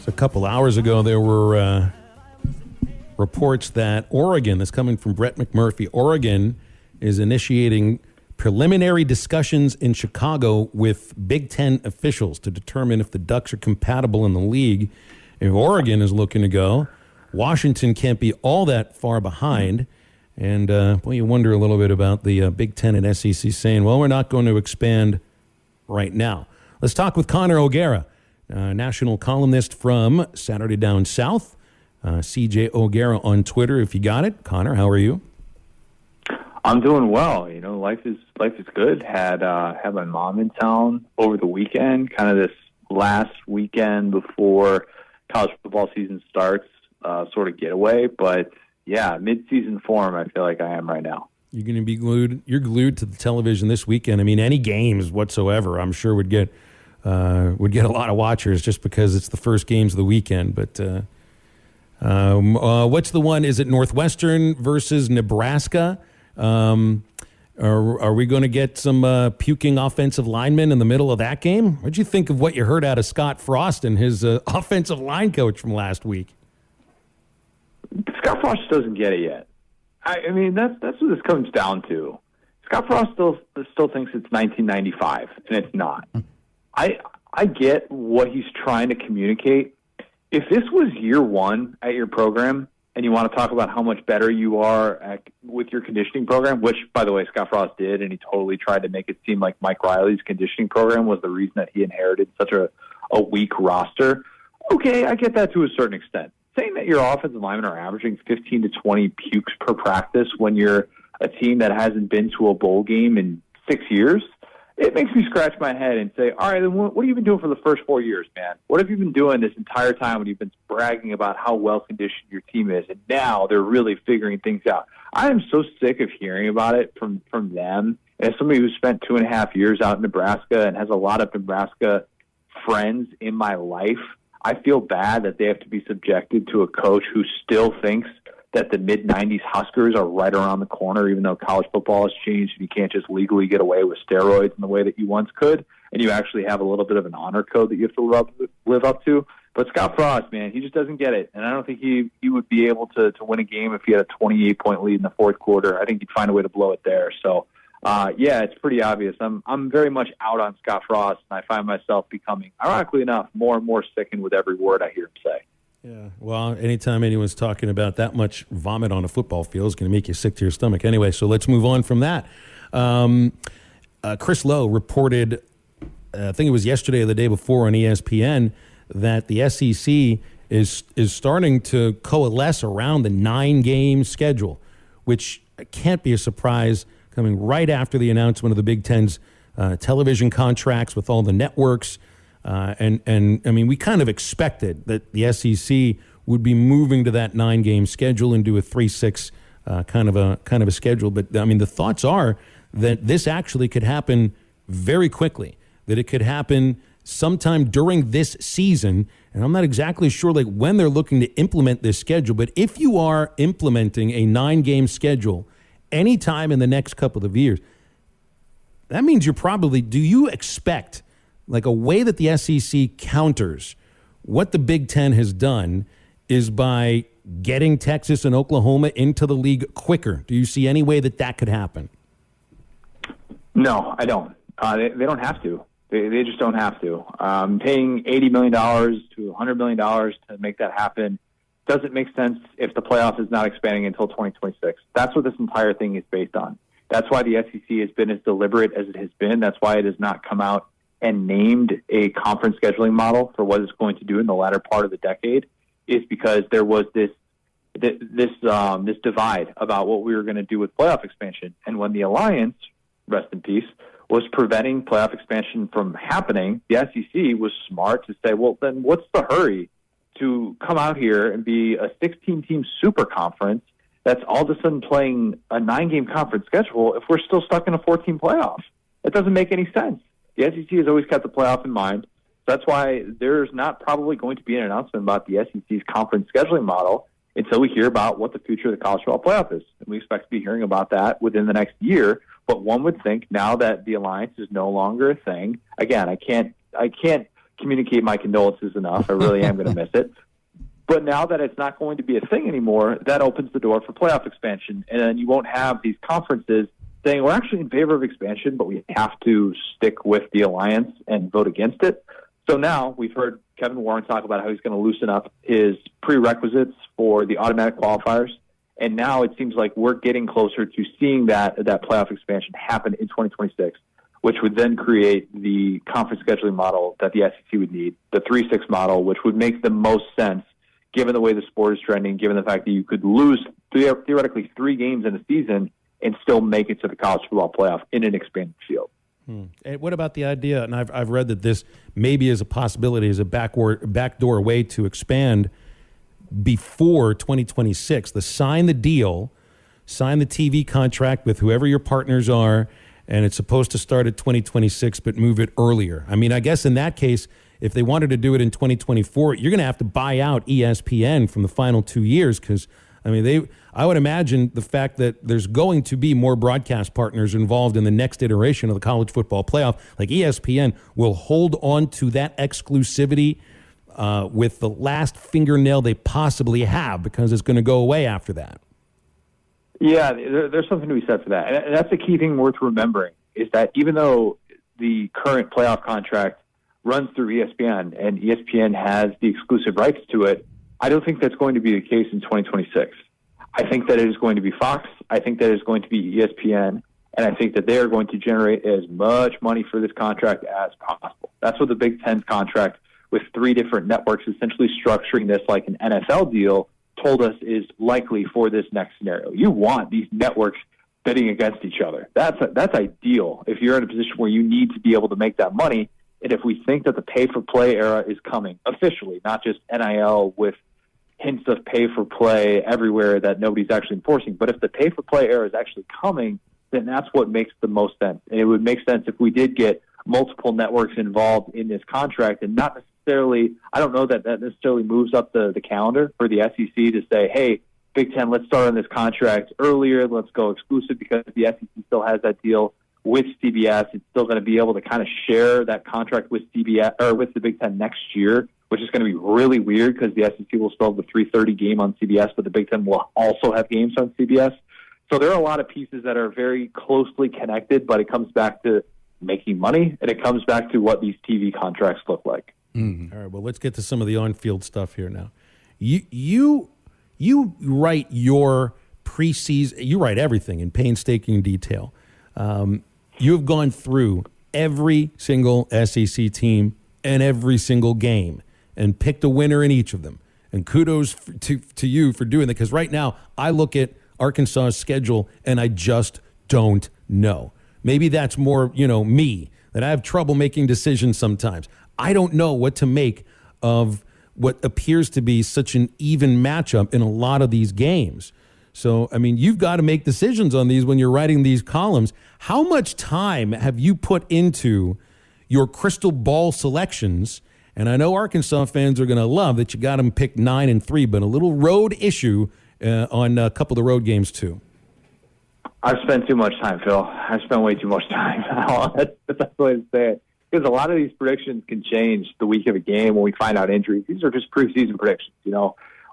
a couple hours ago, there were reports that Oregon, that's coming from Brett McMurphy, Oregon is initiating preliminary discussions in Chicago with Big Ten officials to determine if the Ducks are compatible in the league. If Oregon is looking to go, Washington can't be all that far behind. And, you wonder a little bit about the Big Ten and SEC saying, well, we're not going to expand right now. Let's talk with Connor O'Gara, national columnist from Saturday Down South. CJ O'Gara on Twitter, if you got it. Connor, how are you? I'm doing well. You know, life is good. Had my mom in town over the weekend, kind of this last weekend before college football season starts, sort of getaway. But yeah, mid-season form, I feel like I am right now. You're going to be glued. You're glued to the television this weekend. I mean, any games whatsoever, I'm sure would get a lot of watchers just because it's the first games of the weekend. But what's the one? Is it Northwestern versus Nebraska? Are we going to get some puking offensive linemen in the middle of that game? What'd you think of what you heard out of Scott Frost and his offensive line coach from last week? Scott Frost doesn't get it yet. I mean, that's what this comes down to. Scott Frost still thinks it's 1995, and it's not. I get what he's trying to communicate. If this was year one at your program, and you want to talk about how much better you are with your conditioning program, which, by the way, Scott Frost did, and he totally tried to make it seem like Mike Riley's conditioning program was the reason that he inherited such a weak roster. Okay, I get that to a certain extent. Saying that your offensive linemen are averaging 15 to 20 pukes per practice when you're a team that hasn't been to a bowl game in 6 years, it makes me scratch my head and say, all right, then what have you been doing for the first 4 years, man? What have you been doing this entire time when you've been bragging about how well-conditioned your team is, and now they're really figuring things out? I am so sick of hearing about it from them. As somebody who spent 2.5 years out in Nebraska and has a lot of Nebraska friends in my life, I feel bad that they have to be subjected to a coach who still thinks that the mid-'90s Huskers are right around the corner, even though college football has changed and you can't just legally get away with steroids in the way that you once could, and you actually have a little bit of an honor code that you have to live up to. But Scott Frost, man, he just doesn't get it, and I don't think he would be able to win a game if he had a 28-point lead in the fourth quarter. I think he'd find a way to blow it there. So, yeah, it's pretty obvious. I'm very much out on Scott Frost, and I find myself becoming, ironically enough, more and more sickened with every word I hear him say. Yeah, well, anytime anyone's talking about that much vomit on a football field is going to make you sick to your stomach. Anyway, so let's move on from that. Chris Lowe reported, I think it was yesterday or the day before on ESPN, that the SEC is starting to coalesce around the 9-game schedule, which can't be a surprise coming right after the announcement of the Big Ten's television contracts with all the networks. And I mean, we kind of expected that the SEC would be moving to that 9-game schedule and do a 3-6 kind of a schedule. But I mean, the thoughts are that this actually could happen very quickly, that it could happen sometime during this season. And I'm not exactly sure like when they're looking to implement this schedule. But if you are implementing a 9-game schedule anytime in the next couple of years, that means do you expect like a way that the SEC counters what the Big Ten has done is by getting Texas and Oklahoma into the league quicker? Do you see any way that could happen? No, I don't. They don't have to. They just don't have to. Paying $80 million to $100 million to make that happen doesn't make sense if the playoff is not expanding until 2026. That's what this entire thing is based on. That's why the SEC has been as deliberate as it has been. That's why it has not come out and named a conference scheduling model for what it's going to do in the latter part of the decade, is because there was this divide about what we were going to do with playoff expansion. And when the Alliance, rest in peace, was preventing playoff expansion from happening, the SEC was smart to say, well, then what's the hurry to come out here and be a 16-team super conference that's all of a sudden playing a 9-game conference schedule if we're still stuck in a 14 playoff? It doesn't make any sense. The SEC has always kept the playoff in mind. That's why there's not probably going to be an announcement about the SEC's conference scheduling model until we hear about what the future of the college football playoff is. And we expect to be hearing about that within the next year. But one would think now that the Alliance is no longer a thing, again, I can't communicate my condolences enough. I really am going to miss it. But now that it's not going to be a thing anymore, that opens the door for playoff expansion. And then you won't have these conferences saying, we're actually in favor of expansion, but we have to stick with the alliance and vote against it. So now we've heard Kevin Warren talk about how he's going to loosen up his prerequisites for the automatic qualifiers. And now it seems like we're getting closer to seeing that playoff expansion happen in 2026, which would then create the conference scheduling model that the SEC would need, the 3-6 model, which would make the most sense given the way the sport is trending, given the fact that you could lose theoretically 3 games in a season and still make it to the college football playoff in an expanded field. And what about the idea, and I've read that this maybe is a possibility, is a backdoor way to expand before 2026, sign the deal, sign the TV contract with whoever your partners are, and it's supposed to start at 2026, but move it earlier. I mean, I guess in that case, if they wanted to do it in 2024, you're going to have to buy out ESPN from the final 2 years because, I mean, I would imagine the fact that there's going to be more broadcast partners involved in the next iteration of the college football playoff, like ESPN will hold on to that exclusivity with the last fingernail they possibly have because it's going to go away after that. Yeah, there's something to be said for that. And that's the key thing worth remembering is that even though the current playoff contract runs through ESPN and ESPN has the exclusive rights to it, I don't think that's going to be the case in 2026. I think that it is going to be Fox. I think that it is going to be ESPN. And I think that they are going to generate as much money for this contract as possible. That's what the Big Ten's contract with 3 different networks essentially structuring this like an NFL deal told us is likely for this next scenario. You want these networks bidding against each other. That's ideal if you're in a position where you need to be able to make that money. And if we think that the pay-for-play era is coming officially, not just NIL with hints of pay-for-play everywhere that nobody's actually enforcing, but if the pay-for-play era is actually coming, then that's what makes the most sense. And it would make sense if we did get multiple networks involved in this contract and not necessarily, I don't know that necessarily moves up the calendar for the SEC to say, hey, Big Ten, let's start on this contract earlier, let's go exclusive because the SEC still has that deal with CBS. It's still going to be able to kind of share that contract with CBS or with the Big Ten next year, which is going to be really weird because the SEC will still have the 3:30 game on CBS, but the Big Ten will also have games on CBS. So there are a lot of pieces that are very closely connected, but it comes back to making money, and it comes back to what these TV contracts look like. Mm-hmm. All right, well, let's get to some of the on-field stuff here now. You write your preseason, you write everything in painstaking detail. You have gone through every single SEC team and every single game and picked a winner in each of them. And kudos to you for doing that, because right now I look at Arkansas's schedule and I just don't know. Maybe that's more, me, that I have trouble making decisions sometimes. I don't know what to make of what appears to be such an even matchup in a lot of these games. So, I mean, you've got to make decisions on these when you're writing these columns. How much time have you put into your crystal ball selections? And I know Arkansas fans are going to love that you got them picked 9-3, but a little road issue on a couple of the road games too. I've spent too much time, Phil. I've spent way too much time. That's the way to say it. Because a lot of these predictions can change the week of a game when we find out injuries. These are just preseason predictions.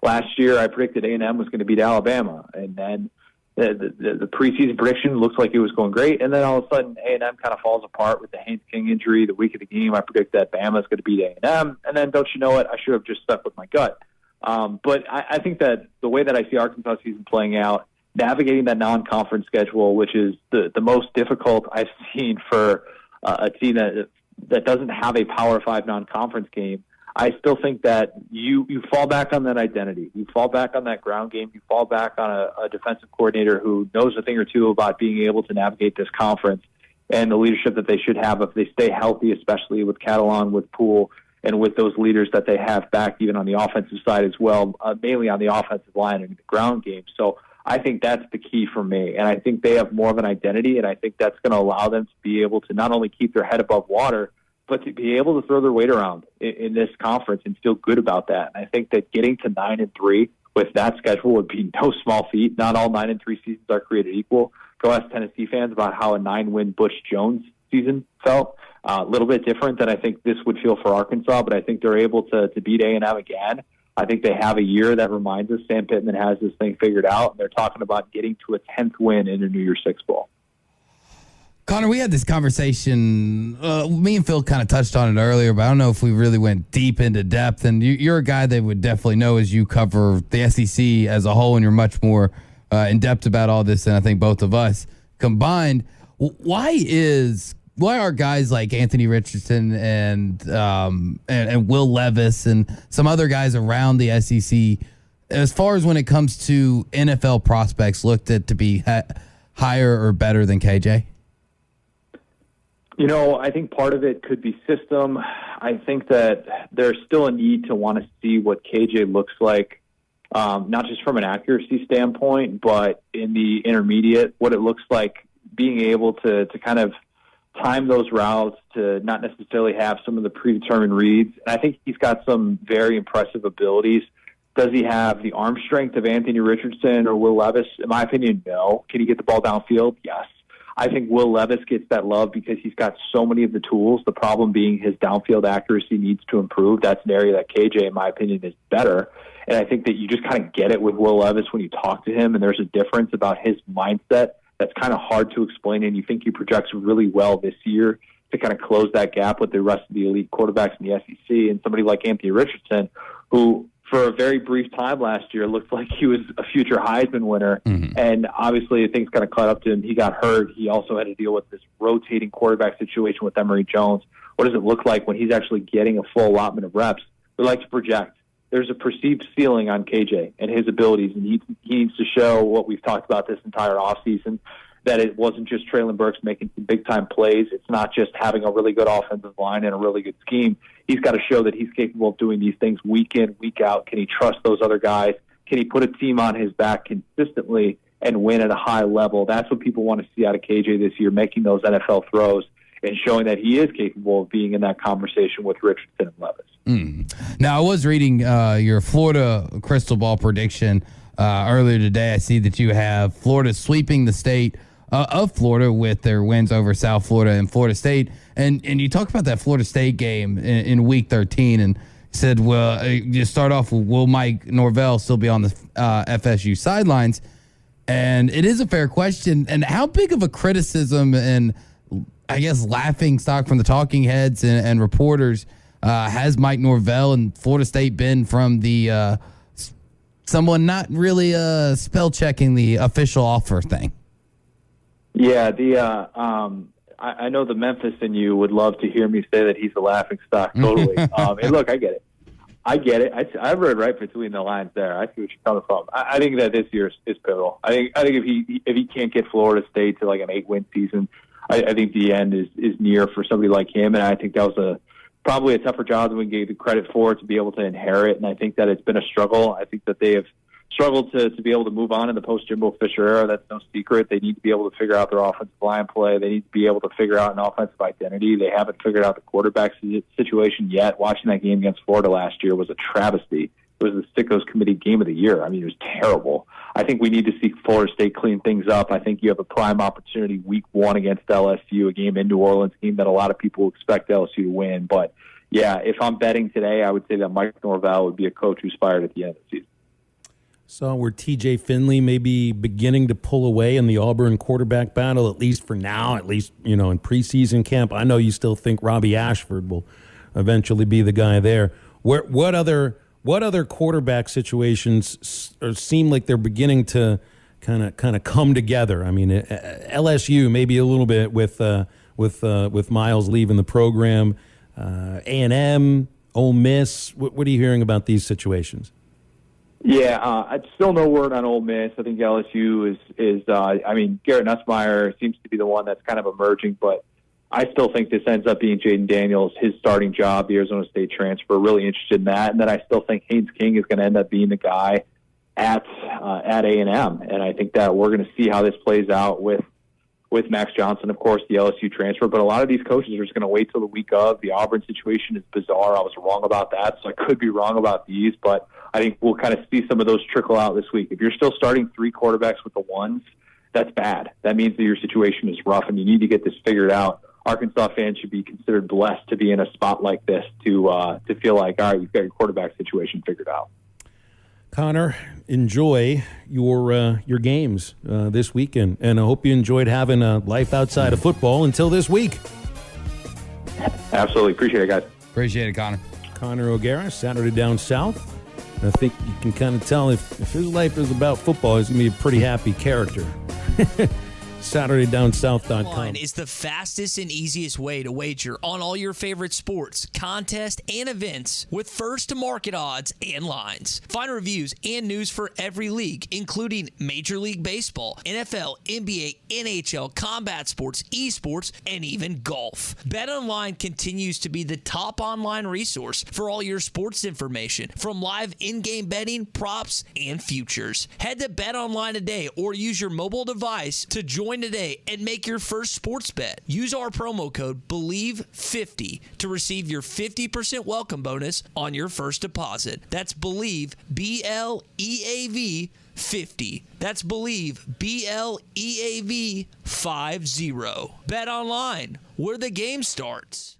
Last year I predicted A&M was going to beat Alabama, and then the preseason prediction looks like it was going great, and then all of a sudden A&M kind of falls apart with the Haynes King injury. The week of the game I predict that Bama is going to beat A&M, and then don't you know it, I should have just stuck with my gut. But I think that the way that I see Arkansas season playing out, navigating that non-conference schedule, which is the most difficult I've seen for a team that doesn't have a Power 5 non-conference game, I still think that you fall back on that identity. You fall back on that ground game. You fall back on a defensive coordinator who knows a thing or two about being able to navigate this conference and the leadership that they should have if they stay healthy, especially with Catalon, with Poole, and with those leaders that they have back even on the offensive side as well, mainly on the offensive line and the ground game. So I think that's the key for me. And I think they have more of an identity, and I think that's going to allow them to be able to not only keep their head above water, but to be able to throw their weight around in this conference and feel good about that. And I think that getting to 9-3 with that schedule would be no small feat. Not all 9-3 seasons are created equal. Go ask Tennessee fans about how a 9-win Butch Jones preseason felt. A little bit different than I think this would feel for Arkansas, but I think they're able to beat A&M again. I think they have a year that reminds us Sam Pittman has this thing figured out, and they're talking about getting to a 10th win in a New Year's Six Bowl. Connor, we had this conversation. Me and Phil kind of touched on it earlier, but I don't know if we really went deep into depth. And you're a guy that would definitely know as you cover the SEC as a whole, and you're much more in depth about all this than I think both of us combined. Why are guys like Anthony Richardson and Will Levis and some other guys around the SEC, as far as when it comes to NFL prospects, looked at to be higher or better than KJ? You know, I think part of it could be system. I think that there's still a need to want to see what KJ looks like, not just from an accuracy standpoint, but in the intermediate, what it looks like being able to kind of time those routes, to not necessarily have some of the predetermined reads. And I think he's got some very impressive abilities. Does he have the arm strength of Anthony Richardson or Will Levis? In my opinion, no. Can he get the ball downfield? Yes. I think Will Levis gets that love because he's got so many of the tools. The problem being his downfield accuracy needs to improve. That's an area that KJ, in my opinion, is better. And I think that you just kind of get it with Will Levis when you talk to him, and there's a difference about his mindset that's kind of hard to explain, and you think he projects really well this year to kind of close that gap with the rest of the elite quarterbacks in the SEC. And somebody like Anthony Richardson, who for a very brief time last year looked like he was a future Heisman winner. Mm-hmm. And obviously things kind of caught up to him. He got hurt. He also had to deal with this rotating quarterback situation with Emory Jones. What does it look like when he's actually getting a full allotment of reps? We like to project. There's a perceived ceiling on KJ and his abilities, and he needs to show what we've talked about this entire offseason, that it wasn't just Treylon Burks making some big-time plays. It's not just having a really good offensive line and a really good scheme. He's got to show that he's capable of doing these things week in, week out. Can he trust those other guys? Can he put a team on his back consistently and win at a high level? That's what people want to see out of KJ this year, making those NFL throws and showing that he is capable of being in that conversation with Richardson and Levis. Now, I was reading your Florida crystal ball prediction earlier today. I see that you have Florida sweeping the state of Florida with their wins over South Florida and Florida State. And you talked about that Florida State game in Week 13 and said, well, you start off with, will Mike Norvell still be on the FSU sidelines? And it is a fair question. And how big of a criticism and, I guess, laughing stock from the talking heads and reporters has Mike Norvell and Florida State been from the someone not really spell checking the official offer thing? Yeah, I know the Memphis in you would love to hear me say that he's a laughing stock. Totally. And look, I get it. I've read right between the lines there. I see what you're coming from. I think that this year is pivotal. I think if he can't get Florida State to like an 8-win season, I think the end is near for somebody like him. And I think that was probably a tougher job than we gave the credit for to be able to inherit. And I think that it's been a struggle. I think that they have struggled to be able to move on in the post-Jimbo Fisher era. That's no secret. They need to be able to figure out their offensive line play. They need to be able to figure out an offensive identity. They haven't figured out the quarterback situation yet. Watching that game against Florida last year was a travesty. It was the Sickos Committee game of the year. I mean, it was terrible. I think we need to see Florida State clean things up. I think you have a prime opportunity week 1 against LSU, a game in New Orleans, a game that a lot of people expect LSU to win. But, yeah, if I'm betting today, I would say that Mike Norvell would be a coach who's fired at the end of the season. So where TJ Finley may be beginning to pull away in the Auburn quarterback battle, at least for now, at least, in preseason camp. I know you still think Robbie Ashford will eventually be the guy there. What other quarterback situations seem like they're beginning to kind of come together? I mean, LSU maybe a little bit with Miles leaving the program. A&M, Ole Miss. What are you hearing about these situations? Yeah, I still no word on Ole Miss. I think LSU is Garrett Nussmeier seems to be the one that's kind of emerging, but I still think this ends up being Jaden Daniels, his starting job, the Arizona State transfer. Really interested in that. And then I still think Haynes King is going to end up being the guy at A&M. And I think that we're going to see how this plays out with Max Johnson, of course, the LSU transfer. But a lot of these coaches are just going to wait till the week of. The Auburn situation is bizarre. I was wrong about that, so I could be wrong about these. But I think we'll kind of see some of those trickle out this week. If you're still starting 3 quarterbacks with the ones, that's bad. That means that your situation is rough and you need to get this figured out. Arkansas fans should be considered blessed to be in a spot like this to feel like, all right, we've got your quarterback situation figured out. Connor, enjoy your games this weekend, and I hope you enjoyed having a life outside of football until this week. Absolutely. Appreciate it, guys. Appreciate it, Connor. Connor O'Gara, Saturday Down South. I think you can kind of tell if his life is about football, he's going to be a pretty happy character. SaturdayDownSouth.com. Online is the fastest and easiest way to wager on all your favorite sports, contests, and events with first-to-market odds and lines. Find reviews and news for every league, including Major League Baseball, NFL, NBA, NHL, combat sports, esports, and even golf. BetOnline continues to be the top online resource for all your sports information, from live in-game betting, props, and futures. Head to BetOnline today or use your mobile device to join today and make your first sports bet. Use our promo code BELIEVE50 to receive your 50% welcome bonus on your first deposit. That's BELIEVE, BLEAV 50. That's BELIEVE, BLEAV 50. Bet online, where the game starts.